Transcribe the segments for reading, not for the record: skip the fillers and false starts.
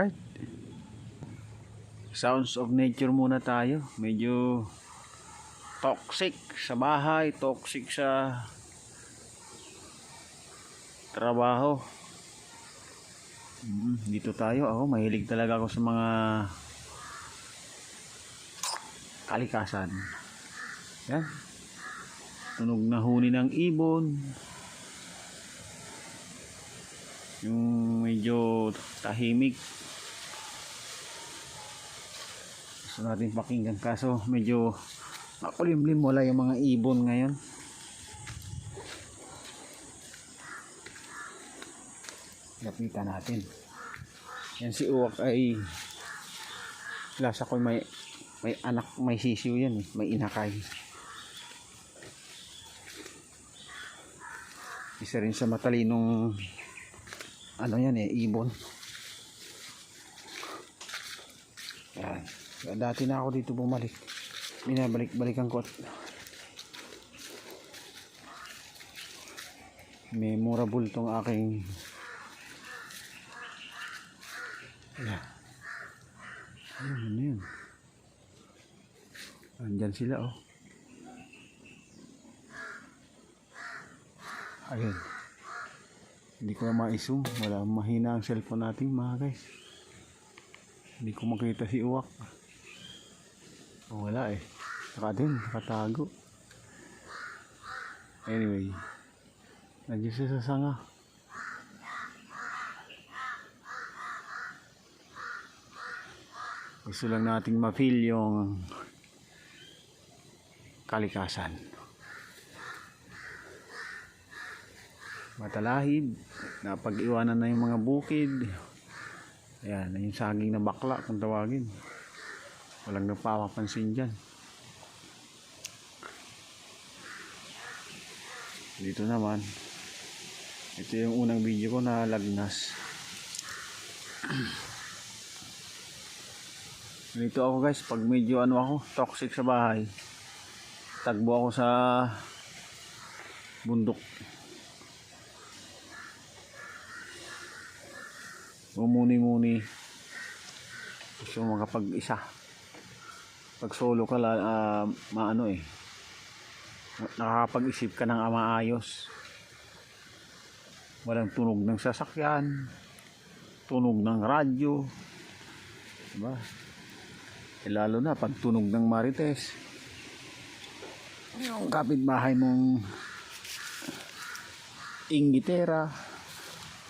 Alright, sounds of nature muna tayo. Medyo toxic sa bahay, toxic sa trabaho. Dito tayo. Ako mahilig talaga ako sa mga kalikasan. Yan, tunog na huni ng ibon, yung medyo tahimik. Gusto natin pakinggan, kaso medyo makulimlim, wala yung mga ibon ngayon. Lapitan natin. Yan si Uwak ay lasa ko may anak, may sisiw yan eh, may inakay. Isa rin sa matalinong ano yan eh, ibon. Yan. Dati na ako dito bumalik. Binabalik-balikan ko. Memorable tong aking yan. Ano yun? Andyan sila oh. Ayun. Hindi ko na ma-zoom. Wala, mahina ang cellphone natin mga guys. Hindi ko makita si Uwak. Oh, wala eh. Nakatago. Anyway, nandiyan siya sa sanga. Gusto lang nating ma-feel yung kalikasan. Matalahib, napag-iwanan na yung mga bukid. Ayan, yung saging na bakla kung tawagin. Walang nagpapapansin dyan. Dito naman, ito yung unang video ko na lagnas. Dito ako guys, pag medyo ano ako, toxic sa bahay, tagbo ako sa bundok. Mumuni-muni. Gusto mo makapag-isa. Pag solo ka maano eh, nakakapag-isip ka ng maayos. Walang tunog ng sasakyan, tunog ng radyo, diba? Lalo na pag tunog ng marites, yung kapitbahay mong inggitera,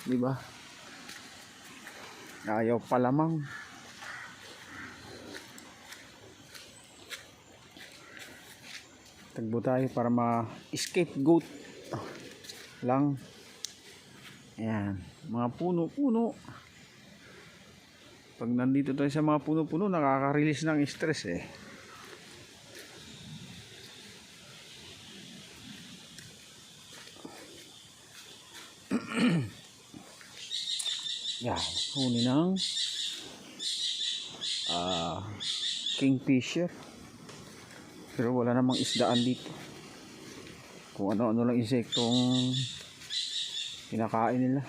diba? Ayaw palamang. Tagbo tayo para ma-scapegoat lang. Ayan, mga puno-puno. Pag nandito tayo sa mga puno-puno, nakaka-release ng stress eh. Yan, huni ng kingfisher. Pero wala namang isdaan dito. Kung ano-ano lang insektong kinakain nila.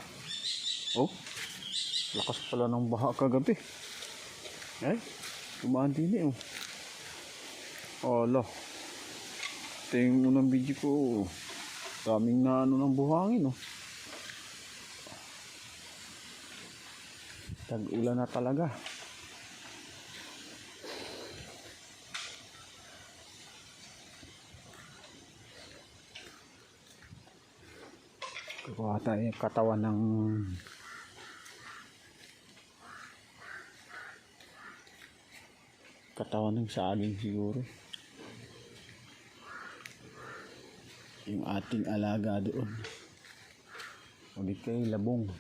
Oh, lakas pala ng baha kagabi. Ay, tumaan din eh. Alo, ito yung unang video ko. Daming na ano ng buhangin oh. Tag-ulan na talaga. Kukuha tayo yung katawan ng saging siguro. Yung ating alaga doon. Ulit kayo labong.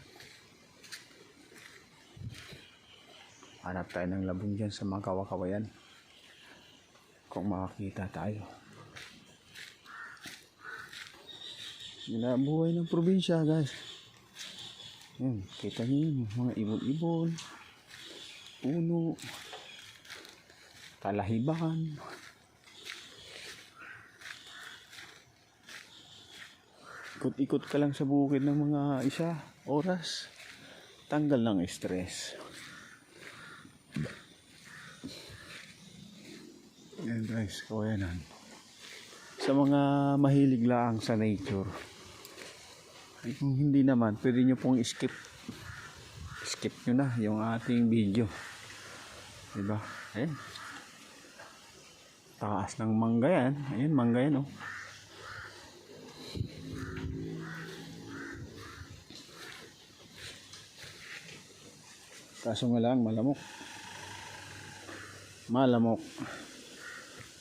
Hanap tayo ng labong dyan sa mga kawakawayan. Kung makakita tayo. Yun na buhay ng probinsya guys. Yan, kita niyo yun, mga ibon-ibon, puno, kalahiban. Ikot-ikot ka lang sa bukid ng mga isa oras, tanggal ng stress. Yan guys, kawayanan. Sa mga mahilig lang sa nature, ay kung hindi naman, pwede nyo pong skip nyo na yung ating video, diba? Ayan, taas ng mangga yan. Ayan, mangga yan oh. Kaso nga lang malamok.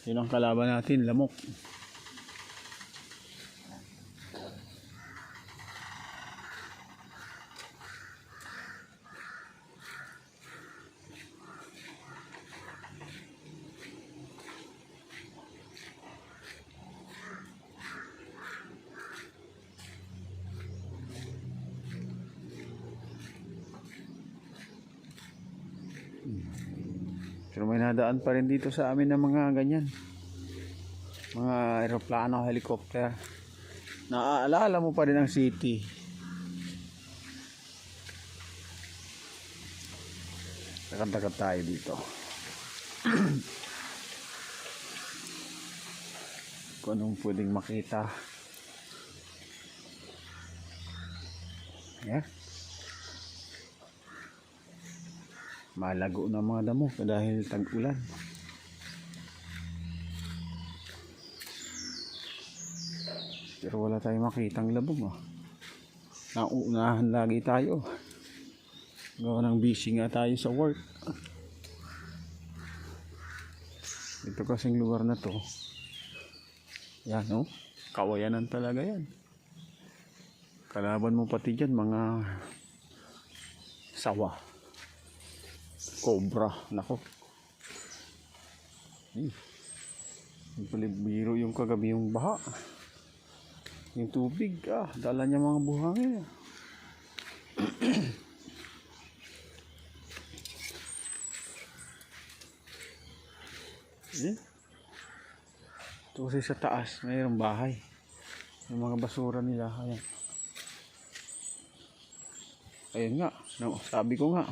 Yun ang kalaban natin, lamok. Pero may nadaan pa rin dito sa amin ng mga ganyan, mga aeroplano, helicopter. Naaalala mo pa rin ang city. Lakad-lakad tayo dito. Kung anong pwedeng makita. Yeah. Malago na mga damo dahil tag-ulan. Pero wala tayong makitang labong oh. Nauunahan lagi tayo. Gawa ng busy nga tayo sa work. Ito kasing lugar na to, yan oh, kawayanan talaga yan. Kalaban mo pati dyan mga sawa, cobra, nako. Biro yung kagabi yung baha, yung tubig, dala niya mga buhangin. Ito kasi sa taas mayroong bahay, yung mga basura nila. Ayun nga, no, sabi ko nga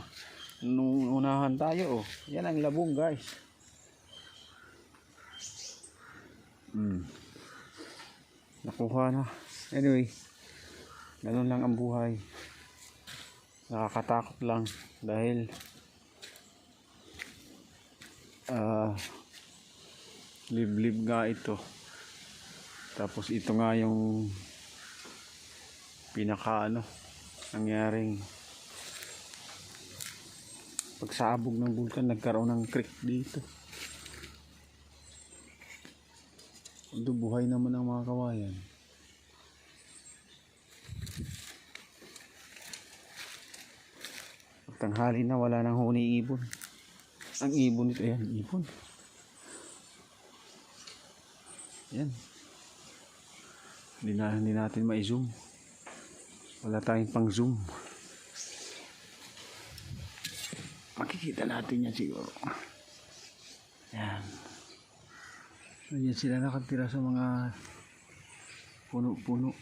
nung unahan tayo, yan ang labong guys. Nakuha na. Anyway, ganun lang ang buhay. Nakakatakot lang dahil liblib nga ito. Tapos ito nga yung pinaka nangyaring pagsabog ng bulkan, nagkaroon ng creek dito. Ito buhay naman ang mga kawayan. Tanghali na, wala nang huni ibon. Ang ibon ito, ayan, ibon. Yan. Hindi natin ma-zoom. Wala tayong pang zoom. Makikita natin yan siguro. Yan. So yan sila nakatira sa mga puno-puno.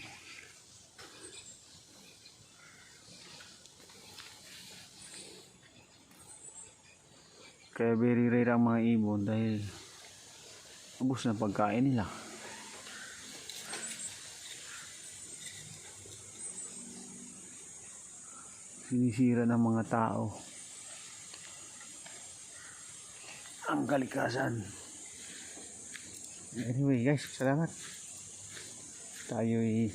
Kaya very rare ang mga ibon dahil ubos na pagkain nila. Sinisira ng mga tao ang kalikasan. Anyway guys, salamat. Tayo'y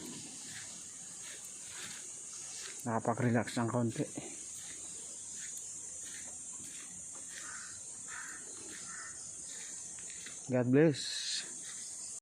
nakapag-relax ng konti. God bless.